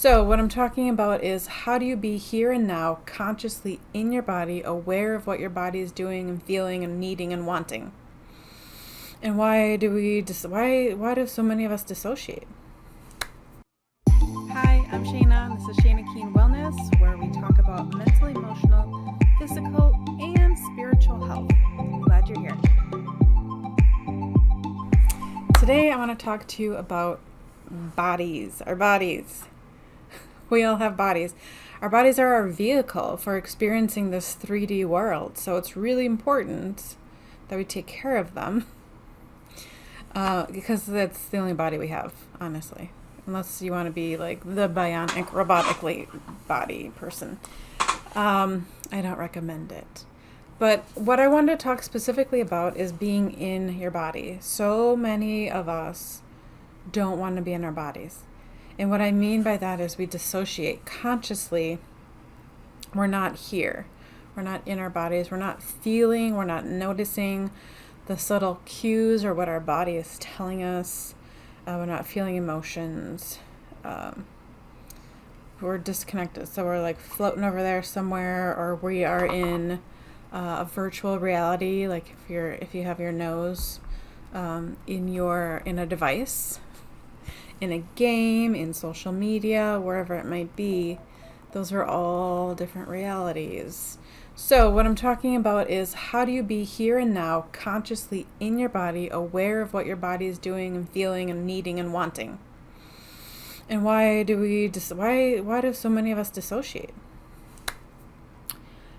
So, what I'm talking about is how do you be here and now, consciously in your body, aware of what your body is doing and feeling and needing and wanting? And why do why do so many of us dissociate? Hi, I'm Shayna. This is Shayna Keen Wellness, where we talk about mental, emotional, physical, and spiritual health. I'm glad you're here. Today, I want to talk to you about bodies, our bodies. We all have bodies. Our bodies are our vehicle for experiencing this 3D world. So it's really important that we take care of them because that's the only body we have, honestly. Unless you want to be like the bionic, robotically body person. I don't recommend it. But what I wanted to talk specifically about is being in your body. So many of us don't want to be in our bodies. And what I mean by that is we dissociate consciously. We're not here. We're not in our bodies. We're not feeling. We're not noticing the subtle cues or what our body is telling us. We're not feeling emotions. We're disconnected. So we're like floating over there somewhere, or we are in a virtual reality. Like if you have your nose in a device, in a game, in social media, wherever it might be, those are all different realities. So what I'm talking about is how do you be here and now, consciously in your body, aware of what your body is doing and feeling and needing and wanting? And why do so many of us dissociate?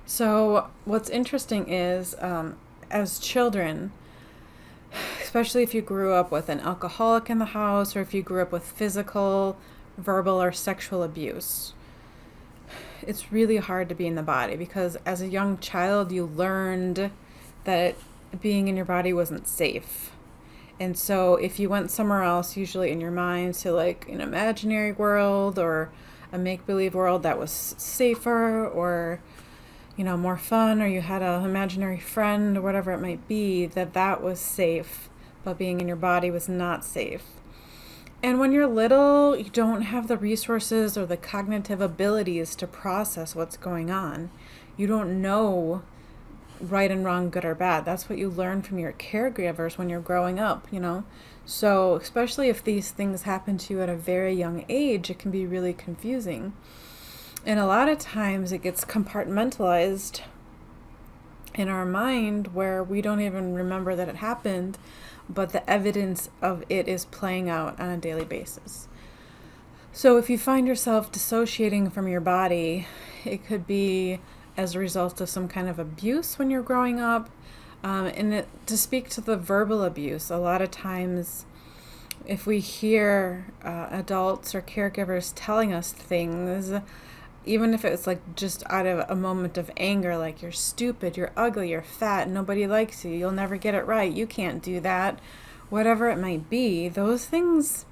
So what's interesting is as children, especially if you grew up with an alcoholic in the house, or if you grew up with physical, verbal, or sexual abuse, it's really hard to be in the body because as a young child, you learned that being in your body wasn't safe. And so if you went somewhere else, usually in your mind, to like an imaginary world or a make-believe world that was safer or more fun, or you had an imaginary friend or whatever it might be, that was safe, but being in your body was not safe. And when you're little, you don't have the resources or the cognitive abilities to process what's going on. You don't know right and wrong, good or bad. That's what you learn from your caregivers when you're growing up, So especially if these things happen to you at a very young age, it can be really confusing. And a lot of times it gets compartmentalized in our mind where we don't even remember that it happened, but the evidence of it is playing out on a daily basis. So if you find yourself dissociating from your body, it could be as a result of some kind of abuse when you're growing up. To speak to the verbal abuse, a lot of times if we hear adults or caregivers telling us things, even if it's like just out of a moment of anger, like you're stupid, you're ugly, you're fat, nobody likes you, you'll never get it right, you can't do that, whatever it might be, those things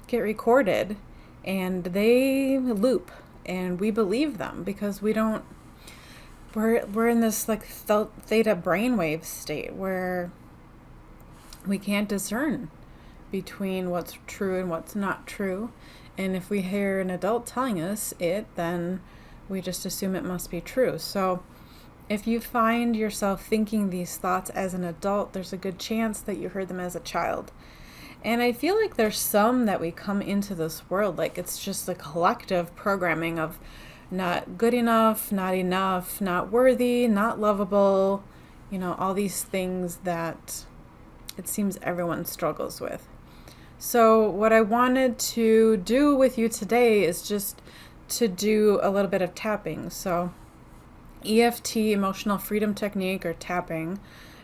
get recorded and they loop and we believe them because we're in this like theta brainwave state where we can't discern between what's true and what's not true. And if we hear an adult telling us it, then we just assume it must be true. So if you find yourself thinking these thoughts as an adult, there's a good chance that you heard them as a child. And I feel like there's some that we come into this world, like it's just a collective programming of not good enough, not worthy, not lovable, all these things that it seems everyone struggles with. So what I wanted to do with you today is just to do a little bit of tapping. So EFT, emotional freedom technique, or tapping,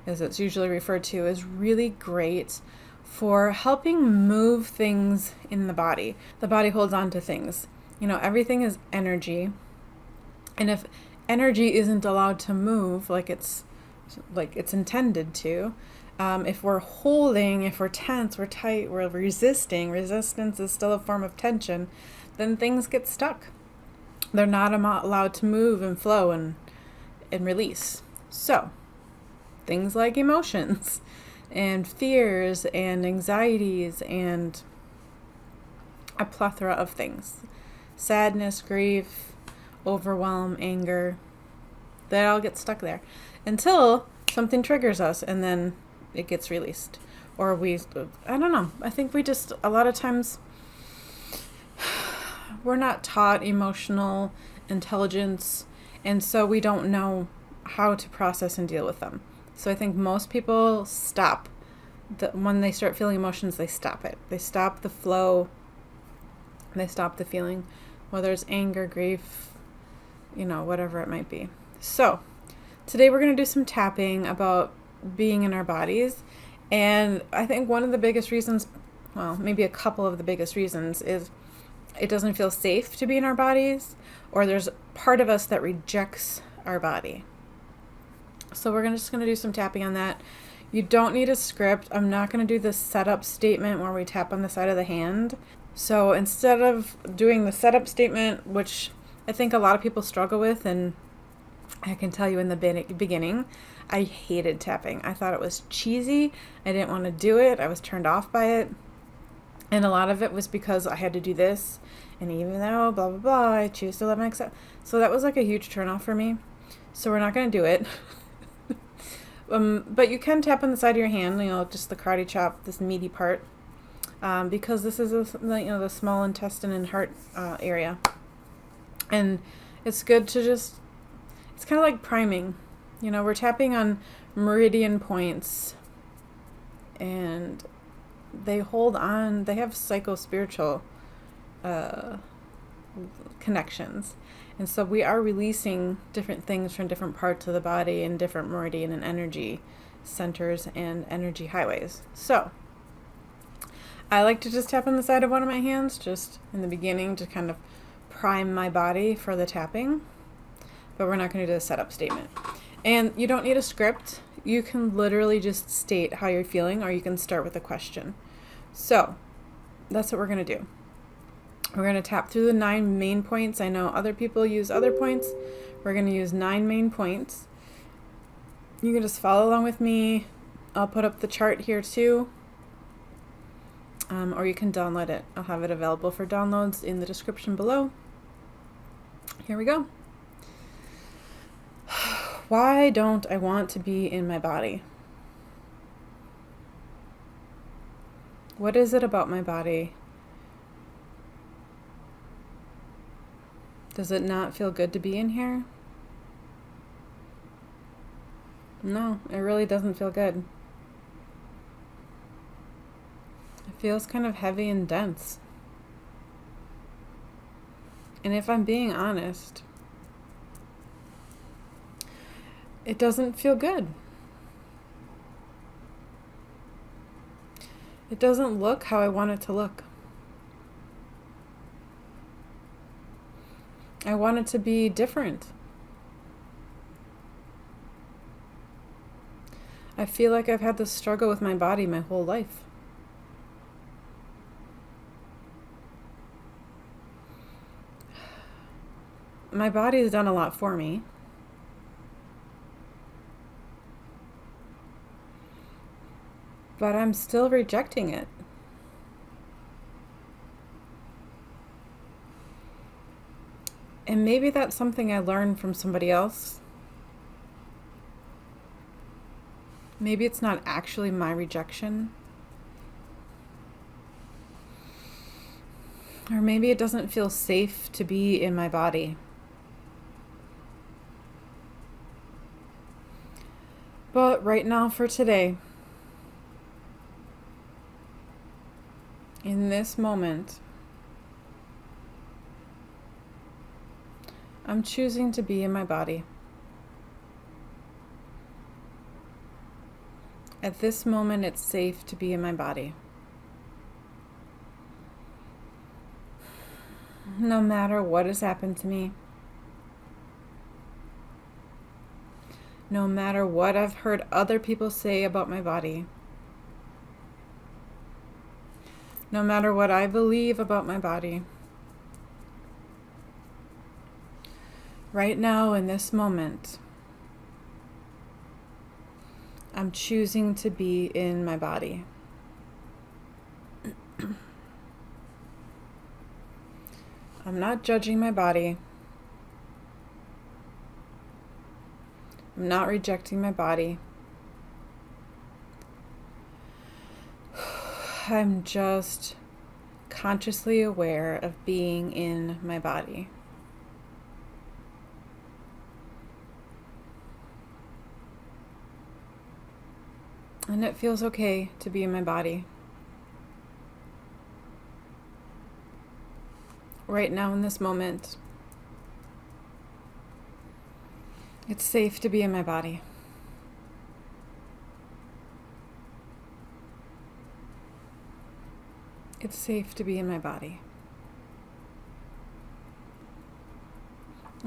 as it's usually referred to, is really great for helping move things in the body. The body holds on to things. Everything is energy. And if energy isn't allowed to move like it's intended to, if we're holding, if we're tense, we're tight, we're resisting, resistance is still a form of tension, then things get stuck. They're not allowed to move and flow and release. So, things like emotions and fears and anxieties and a plethora of things. sadness, grief, overwhelm, anger. They all get stuck there until something triggers us, and then it gets released. Or I don't know. I think we just, a lot of times, we're not taught emotional intelligence, and so we don't know how to process and deal with them. So I think most people stop. When they start feeling emotions, they stop it. They stop the flow. They stop the feeling, whether it's anger, grief, whatever it might be. So today we're going to do some tapping about being in our bodies. And I think one of the biggest reasons, well, maybe a couple of the biggest reasons, is it doesn't feel safe to be in our bodies, or there's part of us that rejects our body. So we're just going to do some tapping on that. You don't need a script. I'm not going to do the setup statement where we tap on the side of the hand. So instead of doing the setup statement, which I think a lot of people struggle with, and I can tell you in the beginning, I hated tapping. I thought it was cheesy. I didn't want to do it. I was turned off by it. And a lot of it was because I had to do this. And even though blah, blah, blah, I choose to let myself. So that was like a huge turnoff for me. So we're not going to do it. But you can tap on the side of your hand, just the karate chop, this meaty part. Because this is, the small intestine and heart area. And it's good to it's kind of like priming. We're tapping on meridian points, and they hold on, they have psycho-spiritual connections. And so we are releasing different things from different parts of the body and different meridian and energy centers and energy highways. So I like to just tap on the side of one of my hands just in the beginning to kind of prime my body for the tapping. But we're not going to do a setup statement. And you don't need a script. You can literally just state how you're feeling, or you can start with a question. So that's what we're going to do. We're going to tap through the 9 main points. I know other people use other points. We're going to use 9 main points. You can just follow along with me. I'll put up the chart here too. Or you can download it. I'll have it available for downloads in the description below. Here we go. Why don't I want to be in my body? What is it about my body? Does it not feel good to be in here? No, it really doesn't feel good. It feels kind of heavy and dense. And if I'm being honest, it doesn't feel good. It doesn't look how I want it to look. I want it to be different. I feel like I've had this struggle with my body my whole life. My body has done a lot for me. But I'm still rejecting it. And maybe that's something I learned from somebody else. Maybe it's not actually my rejection. Or maybe it doesn't feel safe to be in my body. But right now, for today, in this moment, I'm choosing to be in my body. At this moment, it's safe to be in my body. No matter what has happened to me, no matter what I've heard other people say about my body, no matter what I believe about my body, right now in this moment, I'm choosing to be in my body. I'm not judging my body. I'm not rejecting my body. I'm just consciously aware of being in my body. And it feels okay to be in my body. Right now in this moment, it's safe to be in my body. It's safe to be in my body.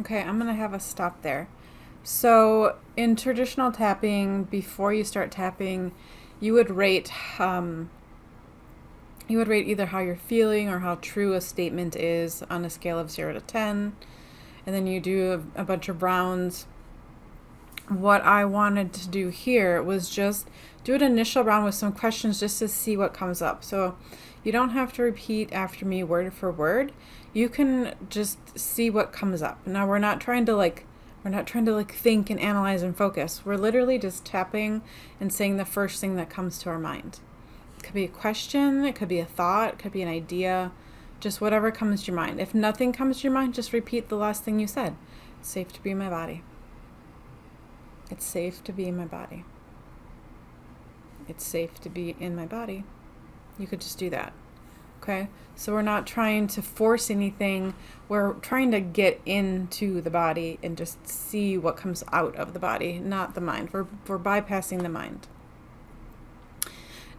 Okay, I'm going to have us stop there. So in traditional tapping, before you start tapping, you would rate either how you're feeling or how true a statement is on a scale of 0 to 10. And then you do a bunch of rounds. What I wanted to do here was just do an initial round with some questions just to see what comes up. So you don't have to repeat after me word for word. You can just see what comes up. Now we're not trying to think and analyze and focus. We're literally just tapping and saying the first thing that comes to our mind. It could be a question, it could be a thought, it could be an idea, just whatever comes to your mind. If nothing comes to your mind, just repeat the last thing you said. It's safe to be in my body. It's safe to be in my body. It's safe to be in my body. You could just do that. Okay? So we're not trying to force anything. We're trying to get into the body and just see what comes out of the body, not the mind. We're bypassing the mind.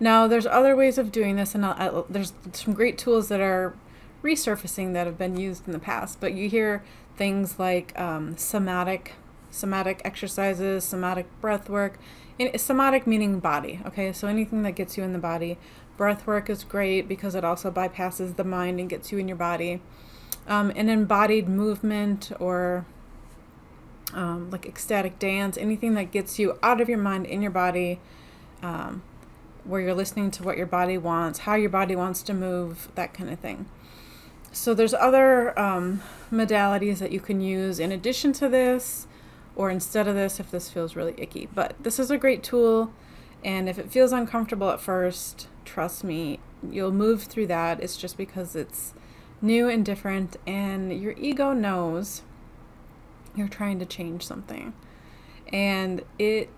Now, there's other ways of doing this, and there's some great tools that are resurfacing that have been used in the past, but you hear things like somatic exercises, somatic breath work. And somatic meaning body, okay? So anything that gets you in the body. Breath work is great because it also bypasses the mind and gets you in your body. An embodied movement or like ecstatic dance, anything that gets you out of your mind, in your body, where you're listening to what your body wants, how your body wants to move, that kind of thing. So there's other modalities that you can use in addition to this or instead of this if this feels really icky. But this is a great tool, and if it feels uncomfortable at first, trust me, you'll move through that. It's just because it's new and different, and your ego knows you're trying to change something. And it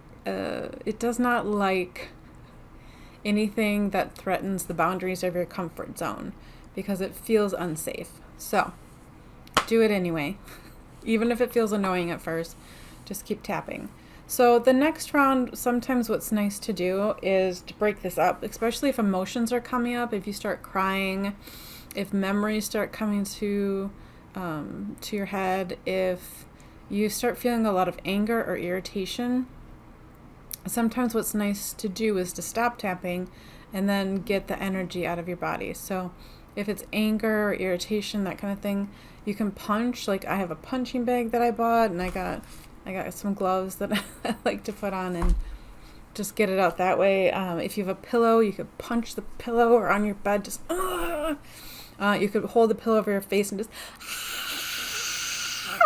does not like anything that threatens the boundaries of your comfort zone because it feels unsafe. So do it anyway. Even if it feels annoying at first, just keep tapping. So the next round, sometimes what's nice to do is to break this up, especially if emotions are coming up, if you start crying, if memories start coming to your head, if you start feeling a lot of anger or irritation. Sometimes what's nice to do is to stop tapping and then get the energy out of your body. So if it's anger or irritation, that kind of thing, you can punch. Like I have a punching bag that I bought, and I got some gloves that I like to put on and just get it out that way. If you have a pillow, you could punch the pillow, or on your bed, just you could hold the pillow over your face and just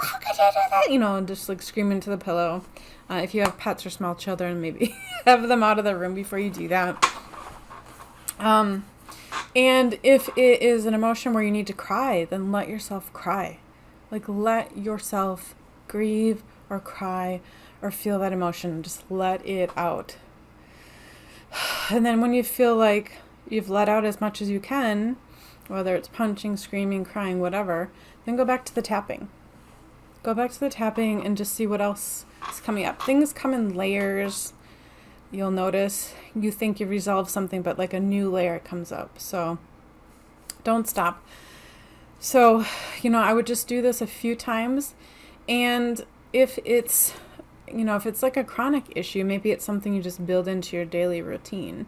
how could you do that? And just like scream into the pillow. If you have pets or small children, maybe have them out of the room before you do that. And if it is an emotion where you need to cry, then let yourself cry. Like let yourself grieve or cry or feel that emotion. Just let it out. And then when you feel like you've let out as much as you can, whether it's punching, screaming, crying, whatever, then go back to the tapping. Go back to the tapping and just see what else is coming up. Things come in layers. You'll notice you think you resolved something, but like a new layer comes up. So don't stop. So, I would just do this a few times. And if it's like a chronic issue, maybe it's something you just build into your daily routine.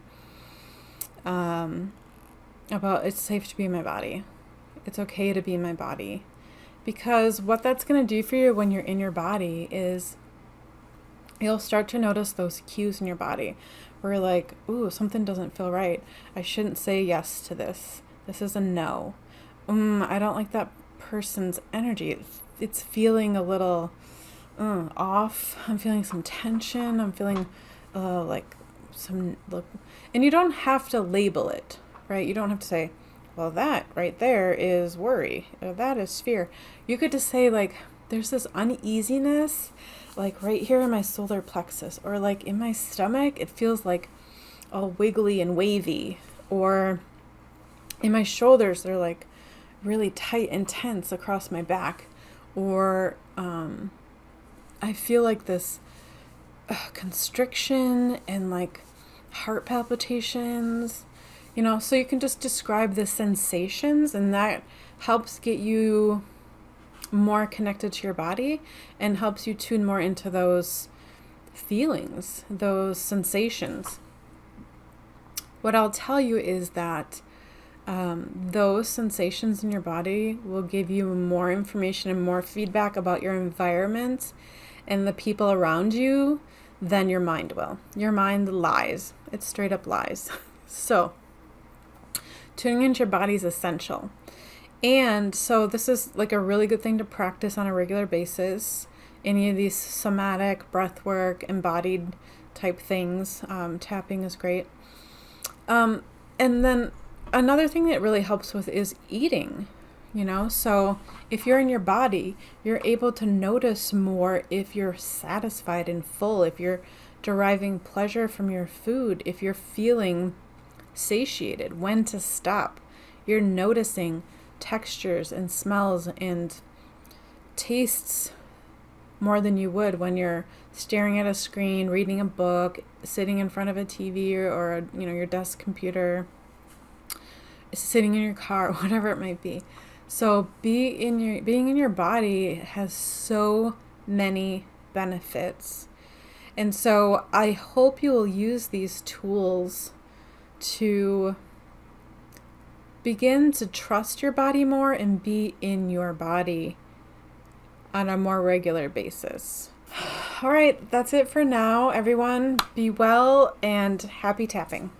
About it's safe to be in my body. It's okay to be in my body. Because what that's going to do for you when you're in your body is you'll start to notice those cues in your body where you're like, ooh, something doesn't feel right. I shouldn't say yes to this. This is a no. I don't like that person's energy. It's feeling a little off. I'm feeling some tension. I'm feeling like some look, and you don't have to label it, right? You don't have to say, well, that right there is worry, or that is fear. You could just say, like, there's this uneasiness, like right here in my solar plexus, or like in my stomach, it feels like all wiggly and wavy, or in my shoulders, they're like really tight and tense across my back, or I feel like this constriction and like heart palpitations, so you can just describe the sensations, and that helps get you more connected to your body and helps you tune more into those feelings, those sensations. What I'll tell you is that those sensations in your body will give you more information and more feedback about your environment and the people around you than your mind will. Your mind lies. It straight up lies. So tuning into your body is essential. And so this is like a really good thing to practice on a regular basis. Any of these somatic, breath work, embodied type things, tapping is great. And then another thing that really helps with is eating, so if you're in your body, you're able to notice more if you're satisfied and full, if you're deriving pleasure from your food, if you're feeling satiated, when to stop. You're noticing textures and smells and tastes more than you would when you're staring at a screen, reading a book, sitting in front of a TV or your desk computer, sitting in your car, whatever it might be. So being in your body has so many benefits. And so I hope you will use these tools to begin to trust your body more and be in your body on a more regular basis. All right, that's it for now, everyone. Be well and happy tapping.